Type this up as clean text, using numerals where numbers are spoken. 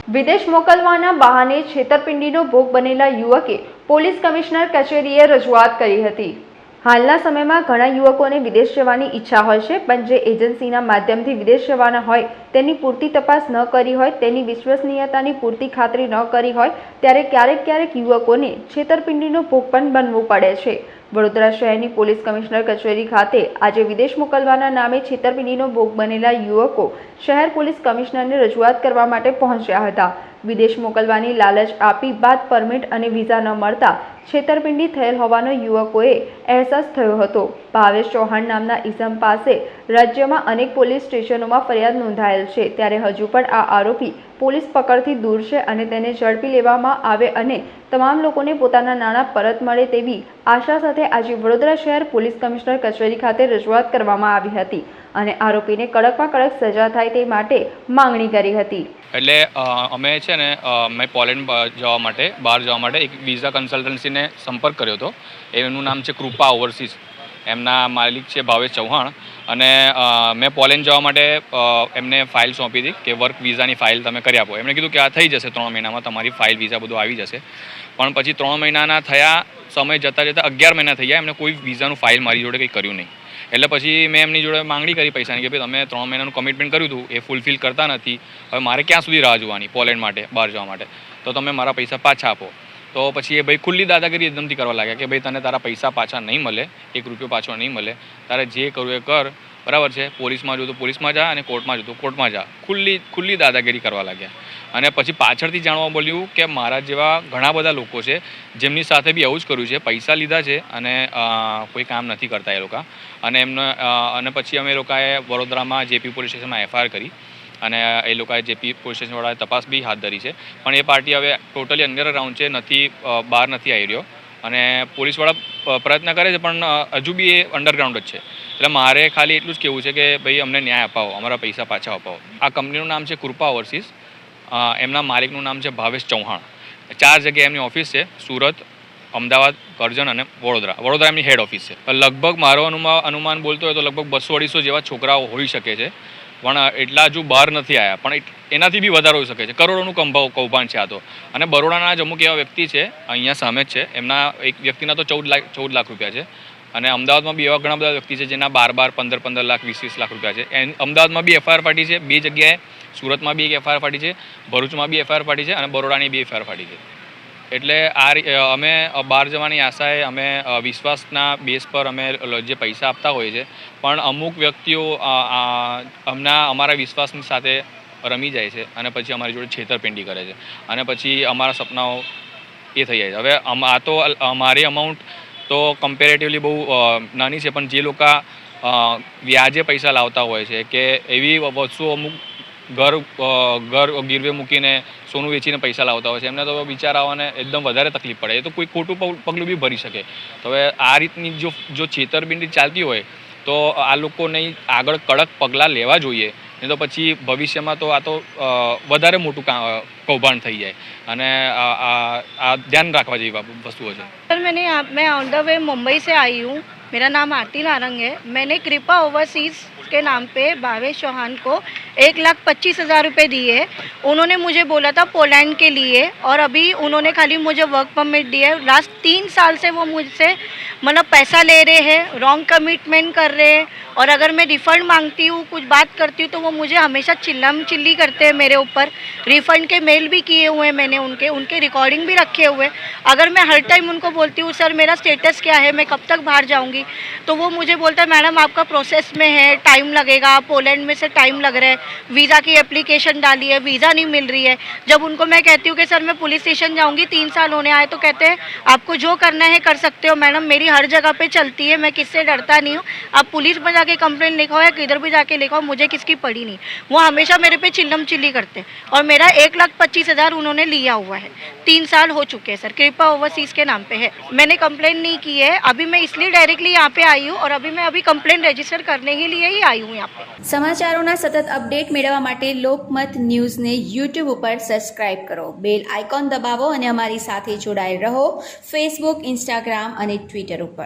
વિદેશ મોકલવાના બહાને છેતરપિંડીનો ભોગ બનેલા યુવકે પોલીસ કમિશનર કચેરીએ રજૂઆત કરી હતી। હાલના સમયમાં ઘણા યુવકોને વિદેશ જવાની ઈચ્છા હોય છે, પણ જે એજન્સીના માધ્યમથી વિદેશ જવાના હોય તેની પૂરતી તપાસ ન કરી હોય, તેની વિશ્વસનીયતાની પૂરતી ખાતરી ન કરી હોય ત્યારે ક્યારેક યુવકોને છેતરપિંડીનો ભોગ પણ બનવું પડે છે। વડોદરા શહેરની પોલીસ કમિશનર કચેરી ખાતે આજે વિદેશ મોકલવાના નામે છેતરપિંડીનો ભોગ બનેલા યુવકો શહેર પોલીસ કમિશનરને રજૂઆત કરવા માટે પહોંચ્યા હતા। વિદેશ મોકલવાની લાલચ આપી બાદ પરમિટ અને વિઝા ન મળતા છેતરપિંડી થયેલ હોવાનો યુવકોએ અહેસાસ થયો હતો। ભાવેશ ચૌહાણ નામના ઈસમ પાસે રાજ્યમાં અનેક પોલીસ સ્ટેશનોમાં ફરિયાદ નોંધાયેલ છે, ત્યારે હજુ પણ આ આરોપી પોલીસ પકડથી દૂર છે અને તેને ઝડપી લેવામાં આવે અને તમામ લોકોને પોતાના નાણાં પરત મળે તેવી આશા સાથે આજે વડોદરા શહેર પોલીસ કમિશનર કચેરી ખાતે રજૂઆત કરવામાં આવી હતી અને આરોપીને કડકમાં કડક સજા થાય તે માટે માંગણી કરી હતી। એટલે અમે છે ને મેં પોલેન્ડ જવા માટે બહાર જવા માટે એક વિઝા કન્સલ્ટન્સીને સંપર્ક કર્યો હતો। એનું નામ છે કૃપા ઓવરસીઝ, એમના માલિક છે ભાવેશ ચૌહાણ અને મેં પોલેન્ડ જવા માટે એમને ફાઇલ સોંપી હતી કે વર્ક વિઝાની ફાઇલ તમે કરી આપો। એમણે કીધું કે આ થઈ જશે 3 મહિનામાં, તમારી ફાઇલ વિઝા બધું આવી જશે। પણ પછી 3 મહિનાના થયા, સમય જતાં 11 મહિના થઈ ગયા, એમને કોઈ વિઝાનું ફાઇલ મારી જોડે કંઈ કર્યું નહીં। એટલે પછી મેં એમની જોડે માંગણી કરી પૈસાની કે ભાઈ તમે 3 મહિનાનું કમિટમેન્ટ કર્યું હતું એ ફૂલફિલ કરતા નથી, હવે મારે ક્યાં સુધી રાહ જોવાની પોલેન્ડ માટે બહાર જવા માટે, તો તમે મારા પૈસા પાછા આપો। તો પછી એ ભાઈ ખુલ્લી દાદાગીરી એકદમથી કરવા લાગ્યા કે ભાઈ તને તારા પૈસા પાછા નહીં મળે, 1 રૂપિયો પાછો નહીં મળે, તારે જે કરવું એ કર, બરાબર છે, પોલીસમાં જો તો પોલીસમાં જા અને કોર્ટમાં જો તો કોર્ટમાં જા, ખુલ્લી દાદાગીરી કરવા લાગ્યા। અને પછી પાછળથી જાણવા મળ્યું કે મારા જેવા ઘણા બધા લોકો છે જેમની સાથે બી આવું જ કર્યું છે, પૈસા લીધા છે અને કોઈ કામ નથી કરતા એ લોકો। અને એમને અને પછી અમે લોકોએ વડોદરામાં જેપી પોલીસ સ્ટેશનમાં FIR કરી અને એ લોકોએ જેપી પોલીસ સ્ટેશનવાળાએ તપાસ બી હાથ ધરી છે, પણ એ પાર્ટી હવે ટોટલી અંડરગ્રાઉન્ડ છે, બહાર નથી આવી રહ્યો અને પોલીસવાળા પ્રયત્ન કરે છે પણ હજુ બી એ અંડરગ્રાઉન્ડ જ છે। એટલે મારે ખાલી એટલું જ કહેવું છે કે ભાઈ અમને ન્યાય અપાવો, અમારા પૈસા પાછા અપાવો। આ કંપનીનું નામ છે કૃપા ઓવરસીઝ, એમના માલિકનું નામ છે ભાવેશ ચૌહાણ। 4 જગ્યાએ એમની ઓફિસ છે, સુરત, અમદાવાદ, કરજણ અને વડોદરા એમની હેડ ઓફિસ છે। લગભગ મારો અનુમાન બોલતો હોય તો લગભગ 200-250 જેવા છોકરાઓ હોઈ શકે છે, પણ એટલા હજુ બહાર નથી આવ્યા, પણ એનાથી બી વધારે હોઈ શકે છે। કરોડોનું કૌભાંડ છે આ તો। અને બરોડાના જ અમુક એવા વ્યક્તિ છે, અહીંયા સામે જ છે, એમના એક વ્યક્તિના તો 14 લાખ રૂપિયા છે અને અમદાવાદમાં બી એવા ઘણા બધા વ્યક્તિ છે જેના 12 15 લાખ 20 લાખ રૂપિયા છે। અમદાવાદમાં બી FIR પાડી છે 2 જગ્યાએ, સુરતમાં બી એક FIR પાડી છે, ભરૂચમાં બી FIR પાડી છે અને બરોડાની બી FIR પાડી છે। એટલે અમે બહાર જવાની આશાએ અમે વિશ્વાસના બેઝ પર અમે જે પૈસા આપતા હોઈએ છીએ, પણ અમુક વ્યક્તિઓ અમારા વિશ્વાસની સાથે રમી જાય છે અને પછી અમારી જોડે છેતરપિંડી કરે છે અને પછી અમારા સપનાઓ એ થઈ જાય છે। હવે આ તો અમારી અમાઉન્ટ તો કમ્પેરેટિવલી બહુ નાની છે, પણ જે લોકો વ્યાજે પૈસા લાવતા હોય છે કે એવી વસ્તુઓ અમુક ઘર ગીરવે મૂકીને સોનું વેચીને પૈસા લાવતા હોય છે, એમને તો બિચારાઓને એકદમ વધારે તકલીફ પડે, એ તો કોઈ ખોટું પગલું બી ભરી શકે। તો હવે આ રીતની જો છેતરપિંડી ચાલતી હોય તો આ લોકોને આગળ કડક પગલાં લેવા જોઈએ, નહીં તો પછી ભવિષ્યમાં તો આ તો વધારે મોટું કૌભાંડ થઈ જાય અને આ ધ્યાન રાખવા જેવી વસ્તુઓ છે। सर मैं ऑन द वे मुंबई से आई हूँ। मेरा नाम आरती नारंग है। मैंने कृपा ओवरसीज़ के नाम पे भावेश चौहान को 1,25,000 रुपये दिए। उन्होंने मुझे बोला था पोलैंड के लिए और अभी उन्होंने खाली मुझे वर्क परमिट दिया है। लास्ट 3 साल से वो मुझसे मतलब पैसा ले रहे हैं, रॉन्ग कमिटमेंट कर रहे हैं और अगर मैं रिफ़ंड मांगती हूँ, कुछ बात करती हूँ तो वो मुझे हमेशा चिल्लम चिल्ली करते हैं मेरे ऊपर। रिफ़ंड के मेल भी किए हुए हैं मैंने, उनके रिकॉर्डिंग भी रखे हुए। अगर मैं हर टाइम उनको बोलती हूँ सर मेरा स्टेटस क्या है, मैं कब तक बाहर जाऊँगी, तो वो मुझे बोलता है मैडम आपका प्रोसेस में है, टाइम लगेगा, पोलैंड में से टाइम लग रहा है, वीज़ा की एप्लीकेशन डाली है, वीज़ा नहीं मिल रही है। जब उनको मैं कहती हूँ कि सर मैं पुलिस स्टेशन जाऊँगी, 3 साल होने आए, तो कहते हैं आपको जो करना है कर सकते हो मैडम, मेरी हर जगह पे चलती है, मैं किससे डरता नहीं हूँ, आप पुलिस में जाके कंप्लेंट लिखाओ या किधर भी जाके लिखाओ, मुझे किसकी पड़ी नहीं। वो हमेशा मेरे पे चिल्लम चिल्ली करते हैं और मेरा 1,25,000 उन्होंने लिया हुआ है। 3 साल हो चुके हैं सर, कृपा ओवरसीज़ के नाम पे है। मैंने कंप्लेंट नहीं की है, अभी मैं इसलिए डायरेक्टली यहाँ पे आई हूँ और अभी कंप्लेंट रजिस्टर करने के लिए ही आई हूँ यहाँ पे। સમાચારોના સતત અપડેટ મેળવવા માટે લોકમત ન્યૂઝને યુટ્યુબ ઉપર સબસ્ક્રાઇબ કરો, બેલ આઇકોન દબાવો અને અમારી સાથે જોડાયેલ રહો ફેસબુક, ઇન્સ્ટાગ્રામ અને ટ્વિટર ઉપર।